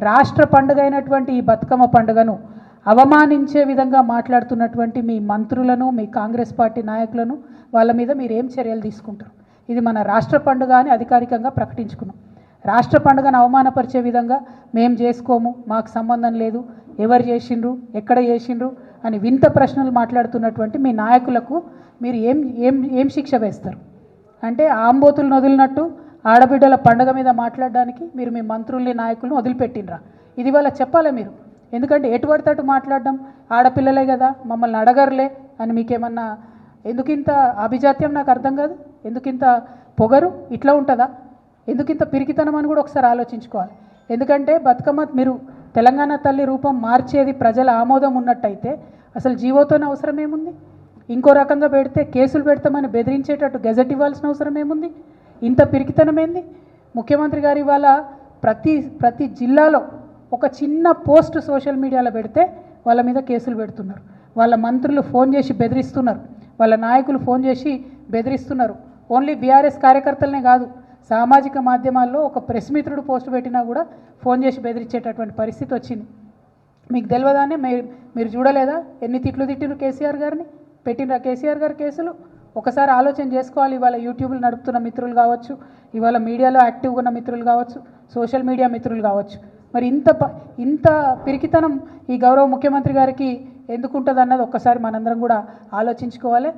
రాష్ట్ర పండుగ అయినటువంటి ఈ బతుకమ్మ పండుగను అవమానించే విధంగా మాట్లాడుతున్నటువంటి మీ మంత్రులను, మీ కాంగ్రెస్ పార్టీ నాయకులను వాళ్ళ మీద మీరు ఏం చర్యలు తీసుకుంటారు? ఇది మన రాష్ట్ర పండుగ అని అధికారికంగా ప్రకటించుకున్నాం. రాష్ట్ర పండుగను అవమానపరిచే విధంగా మేము చేసుకోము, మాకు సంబంధం లేదు, ఎవరు చేసిండ్రు, ఎక్కడ చేసిండ్రు అని వింత ప్రశ్నలు మాట్లాడుతున్నటువంటి మీ నాయకులకు మీరు ఏం ఏం ఏం శిక్ష వేస్తారు? అంటే ఆంబోతులను వదిలినట్టు ఆడబిడ్డల పండుగ మీద మాట్లాడడానికి మీరు మీ మంత్రుల్ని, నాయకులను వదిలిపెట్టినరా? ఇది వాళ్ళ చెప్పాలి మీరు. ఎందుకంటే ఎటువంటి అటు మాట్లాడడం, ఆడపిల్లలే కదా మమ్మల్ని అడగరులే అని మీకేమన్నా ఎందుకింత అభిజాత్యం నాకు అర్థం కాదు. ఎందుకింత పొగరు? ఇట్లా ఉంటుందా? ఎందుకింత పిరికితనం అని కూడా ఒకసారి ఆలోచించుకోవాలి. ఎందుకంటే బతుకమ్మ మీరు తెలంగాణ తల్లి రూపం మార్చేది ప్రజల ఆమోదం ఉన్నట్టయితే అసలు జీవోతోనే అవసరం ఏముంది? ఇంకో రకంగా పెడితే కేసులు పెడతామని బెదిరించేటట్టు గెజెట్ ఇవ్వాల్సిన అవసరం ఏముంది? ఇంత పిరికితనం ఏంది? ముఖ్యమంత్రి గారు ఇవాళ ప్రతి జిల్లాలో ఒక చిన్న పోస్ట్ సోషల్ మీడియాలో పెడితే వాళ్ళ మీద కేసులు పెడుతున్నారు. వాళ్ళ మంత్రులు ఫోన్ చేసి బెదిరిస్తున్నారు, వాళ్ళ నాయకులు ఫోన్ చేసి బెదిరిస్తున్నారు. ఓన్లీ బీఆర్ఎస్ కార్యకర్తలనే కాదు, సామాజిక మాధ్యమాల్లో ఒక ప్రెస్ మిత్రుడు పోస్ట్ పెట్టినా కూడా ఫోన్ చేసి బెదిరించేటటువంటి పరిస్థితి వచ్చింది. మీకు తెలియదానే మీరు చూడలేదా ఎన్ని తిట్లు తిట్టిరు కేసీఆర్ గారిని? పెట్టినరా కేసీఆర్ గారు కేసులు? ఒకసారి ఆలోచన చేసుకోవాలి. ఇవాళ యూట్యూబ్లు నడుపుతున్న మిత్రులు కావచ్చు, ఇవాళ మీడియాలో యాక్టివ్గా ఉన్న మిత్రులు కావచ్చు, సోషల్ మీడియా మిత్రులు కావచ్చు, మరి ఇంత పిరికితనం ఈ గౌరవ ముఖ్యమంత్రి గారికి ఎందుకు ఉంటుంది అన్నది ఒక్కసారి మనందరం కూడా ఆలోచించుకోవాలి.